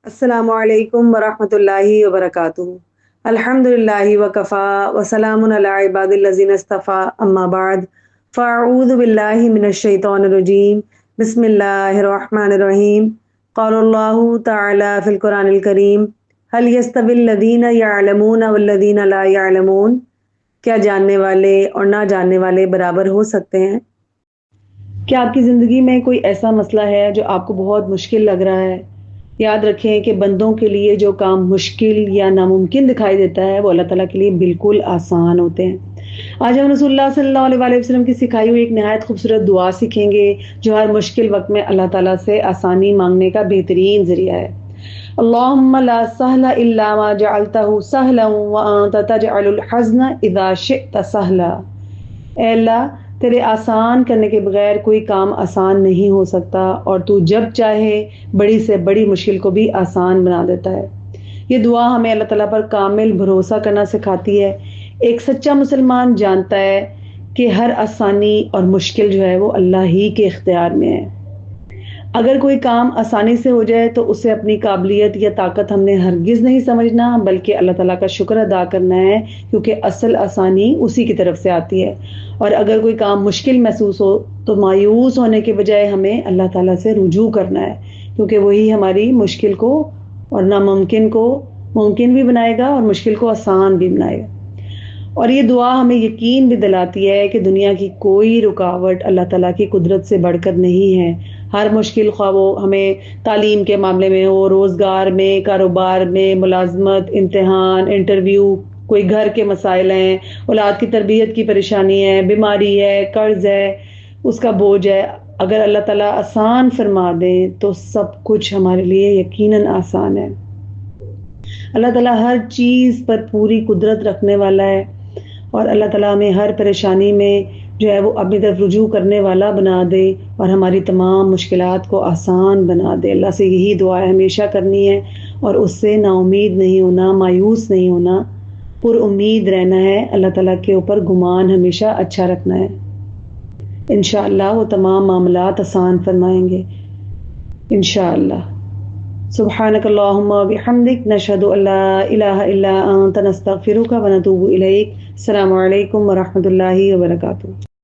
السلام علیکم ورحمۃ اللہ وبرکاتہ۔ الحمدللہ وکفا وسلام علی عباد الذین اصطفیٰ اما بعد فاعوذ باللہ من الشیطان الرجیم بسم اللہ الرحمن الرحیم۔ قال اللہ تعالی فی القرآن الکریم هل یستوی الذین یعلمون والذین لا یعلمون، کیا جاننے والے اور نہ جاننے والے برابر ہو سکتے ہیں؟ کیا آپ کی زندگی میں کوئی ایسا مسئلہ ہے جو آپ کو بہت مشکل لگ رہا ہے؟ یاد رکھیں کہ بندوں کے لیے جو کام مشکل یا ناممکن دکھائی دیتا ہے وہ اللہ تعالیٰ کے لیے بالکل آسان ہوتے ہیں۔ آج ہم رسول اللہ صلی اللہ علیہ وسلم کی سکھائی ہوئی ایک نہایت خوبصورت دعا سیکھیں گے جو ہر مشکل وقت میں اللہ تعالیٰ سے آسانی مانگنے کا بہترین ذریعہ ہے۔ اللہم لا سہل الا ما جعلتہ سہلا وانت تجعل الحزن اذا شئت سہلا۔ اے اللہ، تیرے آسان کرنے کے بغیر کوئی کام آسان نہیں ہو سکتا، اور تو جب چاہے بڑی سے بڑی مشکل کو بھی آسان بنا دیتا ہے۔ یہ دعا ہمیں اللہ تعالیٰ پر کامل بھروسہ کرنا سکھاتی ہے۔ ایک سچا مسلمان جانتا ہے کہ ہر آسانی اور مشکل جو ہے وہ اللہ ہی کے اختیار میں ہے۔ اگر کوئی کام آسانی سے ہو جائے تو اسے اپنی قابلیت یا طاقت ہم نے ہرگز نہیں سمجھنا، بلکہ اللہ تعالیٰ کا شکر ادا کرنا ہے، کیونکہ اصل آسانی اسی کی طرف سے آتی ہے۔ اور اگر کوئی کام مشکل محسوس ہو تو مایوس ہونے کے بجائے ہمیں اللہ تعالیٰ سے رجوع کرنا ہے، کیونکہ وہی ہماری مشکل کو اور ناممکن کو ممکن بھی بنائے گا اور مشکل کو آسان بھی بنائے گا۔ اور یہ دعا ہمیں یقین بھی دلاتی ہے کہ دنیا کی کوئی رکاوٹ اللہ تعالیٰ کی قدرت سے بڑھ کر نہیں ہے۔ ہر مشکل خواہ وہ ہمیں تعلیم کے معاملے میں ہو، روزگار میں، کاروبار میں، ملازمت، امتحان، انٹرویو، کوئی گھر کے مسائل ہیں، اولاد کی تربیت کی پریشانی ہے، بیماری ہے، قرض ہے، اس کا بوجھ ہے، اگر اللہ تعالیٰ آسان فرما دیں تو سب کچھ ہمارے لیے یقیناً آسان ہے۔ اللہ تعالیٰ ہر چیز پر پوری قدرت رکھنے والا ہے، اور اللہ تعالیٰ ہمیں ہر پریشانی میں جو ہے وہ اپنی طرف رجوع کرنے والا بنا دے اور ہماری تمام مشکلات کو آسان بنا دے۔ اللہ سے یہی دعا ہمیشہ کرنی ہے، اور اس سے نا امید نہیں ہونا، مایوس نہیں ہونا، پر امید رہنا ہے۔ اللہ تعالیٰ کے اوپر گمان ہمیشہ اچھا رکھنا ہے۔ انشاءاللہ وہ تمام معاملات آسان فرمائیں گے انشاءاللہ۔ سبحانک اللہم وبحمدک، نشہد ان لا الہ الا انت، نستغفرک ونتوب الیک۔ السلام علیکم ورحمۃ اللہ وبرکاتہ۔